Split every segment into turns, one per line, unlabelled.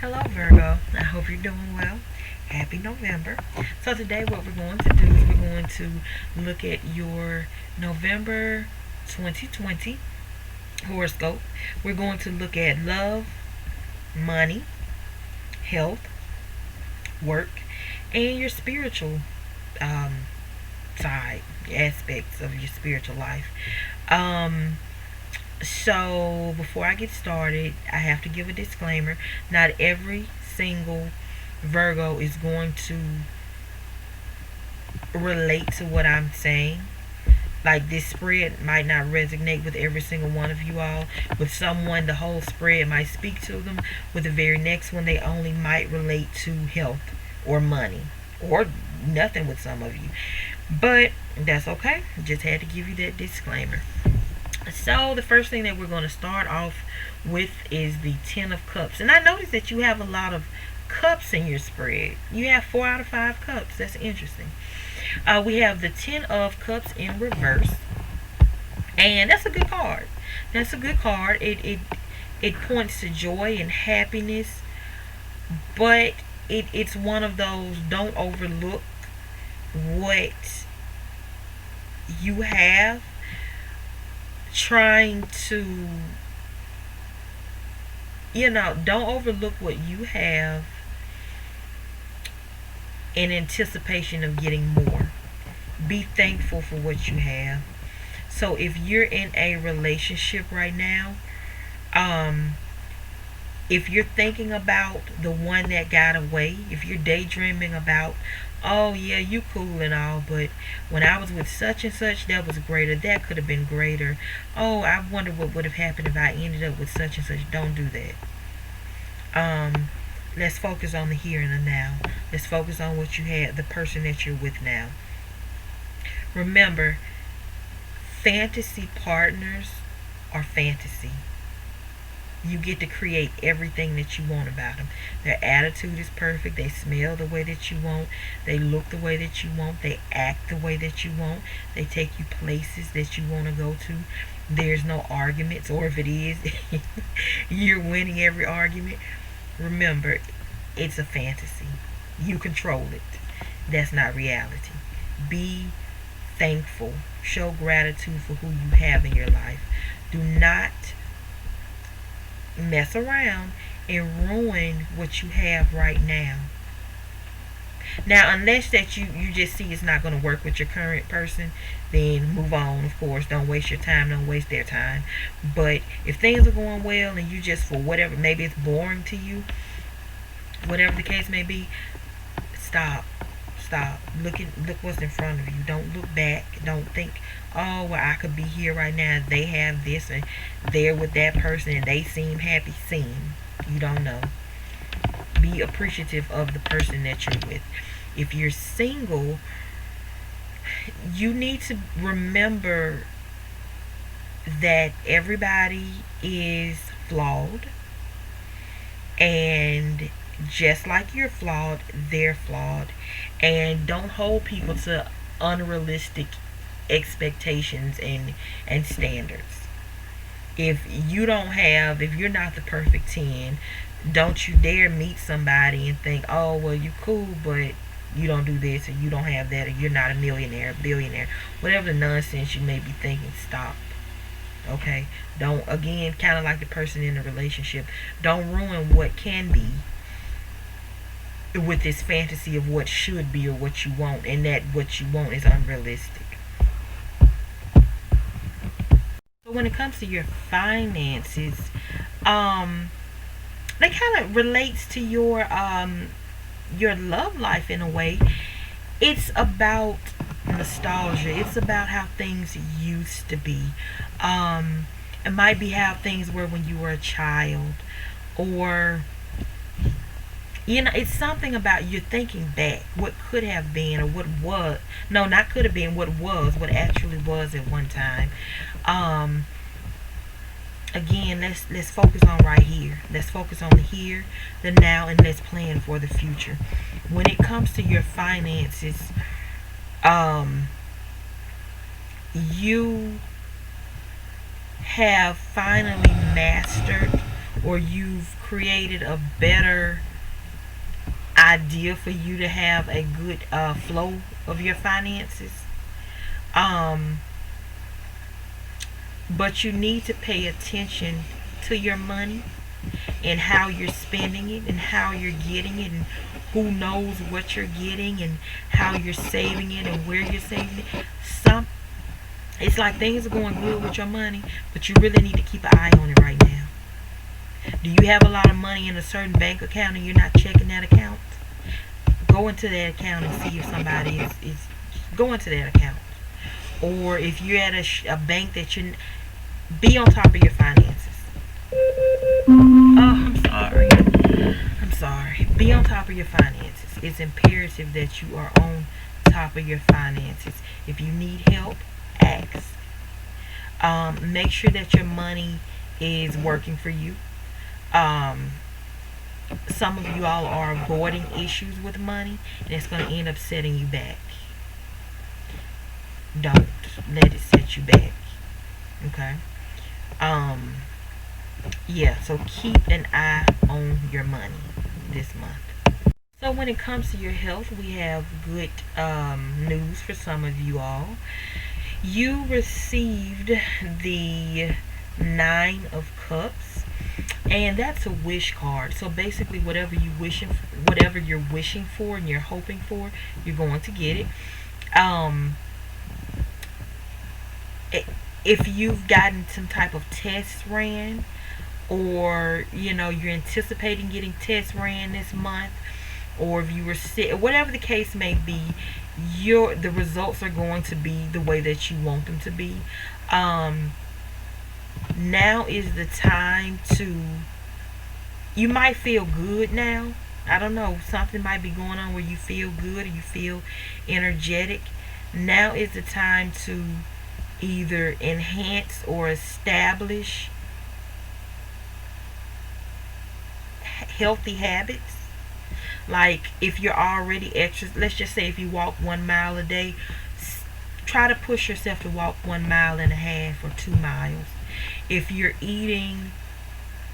Hello, Virgo. I hope you're doing well. Happy November. So, today, what we're going to do is we're going to look at your November 2020 horoscope. We're going to look at love, money, health, work, and your spiritual um, side, aspects of your spiritual life. Um, so, before I get started, I have to give a disclaimer. Not every single Virgo is going to relate to what I'm saying. Like, this spread might not resonate with every single one of you all. With someone, the whole spread might speak to them. With the very next one, they only might relate to health or money or nothing with some of you. But that's okay. Just had to give you that disclaimer. So, the first thing that we're going to start off with is the Ten of Cups. And I noticed that you have a lot of cups in your spread. You have 4 out of 5 cups. That's interesting. We have the Ten of Cups in reverse. And that's a good card. That's a good card. It points to joy and happiness. But it's one of those, don't overlook what you have. Trying to, don't overlook what you have in anticipation of getting more. Be thankful for what you have. So if you're in a relationship right now, if you're thinking about the one that got away, if you're daydreaming about, oh yeah, you cool and all, but when I was with such and such, that was greater, that could have been greater. Oh, I wonder what would have happened if I ended up with such and such. Don't do that. Let's focus on the here and the now. Let's focus on what you had, the person that you're with now. Remember, fantasy partners are fantasy. You get to create everything that you want about them. Their attitude is perfect. They smell the way that you want. They look the way that you want. They act the way that you want. They take you places that you want to go to. There's no arguments, or if it is, you're winning every argument. Remember, it's a fantasy. You control it. That's not reality. Be thankful. Show gratitude for who you have in your life. Do not mess around and ruin what you have right now. Now, unless that you just see it's not going to work with your current person, then move on. Of course, don't waste your time, don't waste their time. But if things are going well and you just, for whatever, maybe it's boring to you, whatever the case may be, stop. Look what's in front of you. Don't look back. Don't think, oh well, I could be here right now. They have this and they're with that person and they seem happy. You don't know. Be appreciative of the person that you're with. If you're single, you need to remember that everybody is flawed, and just like you're flawed, they're flawed. And don't hold people to unrealistic expectations and standards. If you're not the perfect 10, don't you dare meet somebody and think, oh well, you cool, but you don't do this, or you don't have that, or you're not a millionaire, a billionaire, whatever the nonsense you may be thinking. Stop. Okay? Don't, again, kind of like the person in the relationship, don't ruin what can be with this fantasy of what should be or what you want, and that what you want is unrealistic. So when it comes to your finances, that kind of relates to your love life in a way. It's about nostalgia. It's about how things used to be. It might be how things were when you were a child, or it's something about you're thinking back, what could have been, or what was. No, not could have been, what actually was at one time. Again, let's focus on right here. Let's focus on the here, the now, and let's plan for the future. When it comes to your finances, you have finally mastered or you've created a better idea for you to have a good flow of your finances. Um, but you need to pay attention to your money and how you're spending it and how you're getting it and who knows what you're getting and how you're saving it and where you're saving it. Some It's like things are going good with your money, but you really need to keep an eye on it right now. Do you have a lot of money in a certain bank account and you're not checking that account? Go into that account and see if somebody is go into that account. Or if you're at a bank that you be on top of your finances. Oh, I'm sorry. I'm sorry. Be on top of your finances. It's imperative that you are on top of your finances. If you need help, ask. Make sure that your money is working for you. Um, some of you all are avoiding issues with money, and it's going to end up setting you back. Don't let it set you back. Okay. Um, yeah. So keep an eye on your money this month. So when it comes to your health, we have good news for some of you all. You received the Nine of Cups, and that's a wish card. So basically, whatever you're wishing for and you're hoping for, you're going to get it. Um, if you've gotten some type of test ran, or you're anticipating getting tests ran this month, or if you were sick, whatever the case may be, the results are going to be the way that you want them to be. Now is the time to. You might feel good now. I don't know. Something might be going on where you feel good or you feel energetic. Now is the time to either enhance or establish healthy habits. Like if you're already extra, let's just say if you walk 1 mile a day, try to push yourself to walk 1.5 miles or 2 miles. If you're eating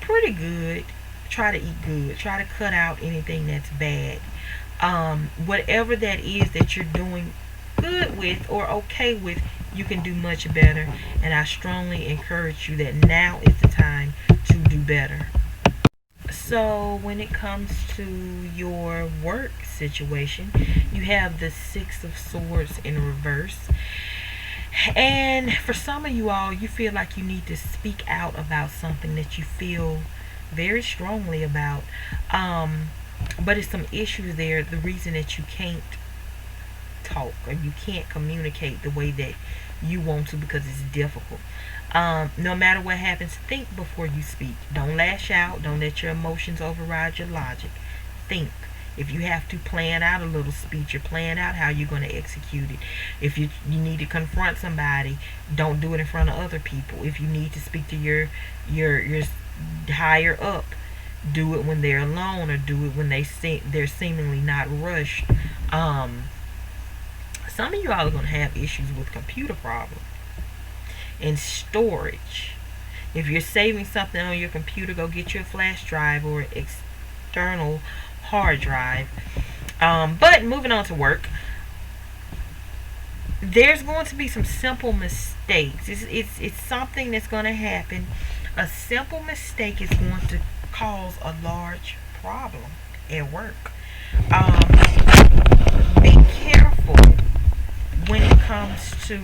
pretty good, try to eat good. Try to cut out anything that's bad. Whatever that is that you're doing good with or okay with, you can do much better. And I strongly encourage you that now is the time to do better. So when it comes to your work situation, you have the Six of Swords in reverse. And for some of you all, you feel like you need to speak out about something that you feel very strongly about. But it's some issues there. The reason that you can't talk or you can't communicate the way that you want to because it's difficult. No matter what happens, think before you speak. Don't lash out. Don't let your emotions override your logic. Think. If you have to plan out a little speech, you're planning out how you're going to execute it. If you need to confront somebody, don't do it in front of other people. If you need to speak to your higher up, do it when they're alone or do it when they're seemingly not rushed. Some of you all are going to have issues with computer problems and storage. If you're saving something on your computer, go get you a flash drive or external hard drive. But moving on to work, there's going to be some simple mistakes. It's something that's going to happen. A simple mistake is going to cause a large problem at work. Be careful when it comes to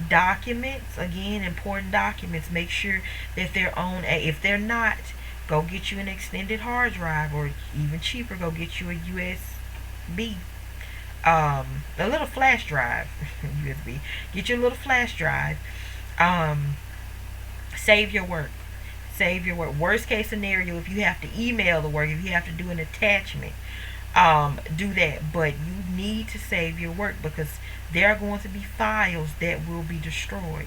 documents. Again, important documents. Make sure that they're on if they're not, go get you an extended hard drive, or even cheaper, go get you a USB, a little flash drive. USB. Get you a little flash drive. Save your work. Save your work. Worst case scenario, if you have to email the work, if you have to do an attachment, do that. But you need to save your work because there are going to be files that will be destroyed.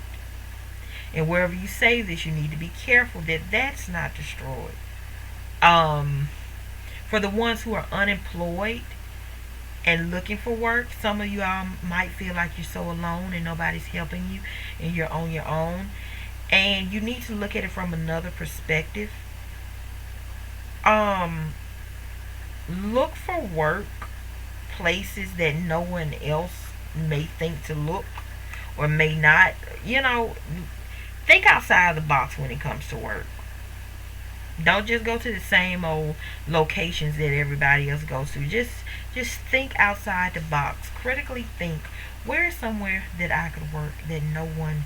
And wherever you save this, you need to be careful that that's not destroyed. For the ones who are unemployed and looking for work, some of you all might feel like you're so alone and nobody's helping you and you're on your own. And you need to look at it from another perspective. Um, Look for work places that no one else may think to look or may not. You know, think outside the box when it comes to work. Don't just go to the same old locations that everybody else goes to. Just think outside the box. Critically think, where is somewhere that I could work that no one,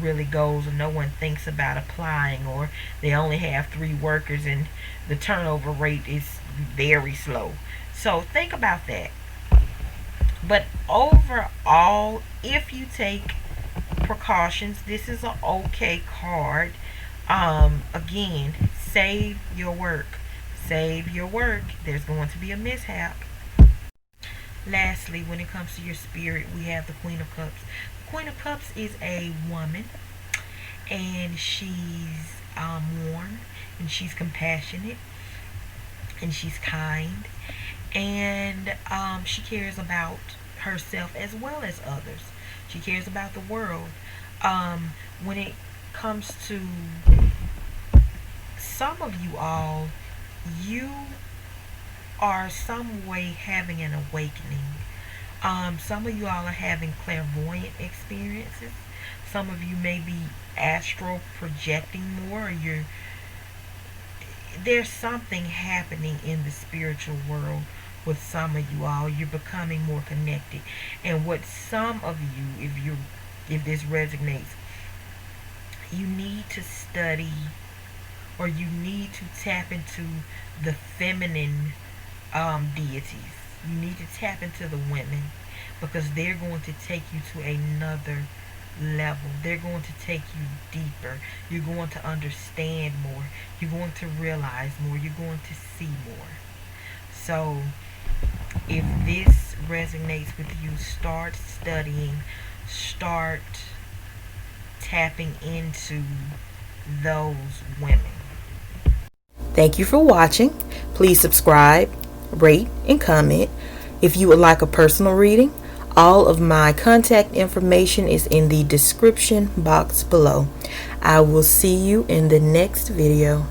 really goes, or no one thinks about applying, or they only have 3 workers and the turnover rate is very slow. So think about that. But overall, if you take precautions, this is an okay card. Again, save your work. Save your work. There's going to be a mishap. Lastly, when it comes to your spirit, we have the Queen of Cups. The Queen of Cups is a woman, and she's warm, and she's compassionate, and she's kind, and she cares about herself as well as others. She cares about the world. When it comes to some of you all, you are some way having an awakening. Some of you all are having clairvoyant experiences. Some of you may be astral projecting more. There's something happening in the spiritual world with some of you all. You're becoming more connected. And what some of you, if this resonates, you need to study, or you need to tap into the feminine deities. You need to tap into the women, because they're going to take you to another level. They're going to take you deeper. You're going to understand more. You're going to realize more. You're going to see more. So if this resonates with you, start studying. Start tapping into those women. Thank you for watching. Please subscribe, rate, and comment. If you would like a personal reading, all of my contact information is in the description box below. I will see you in the next video.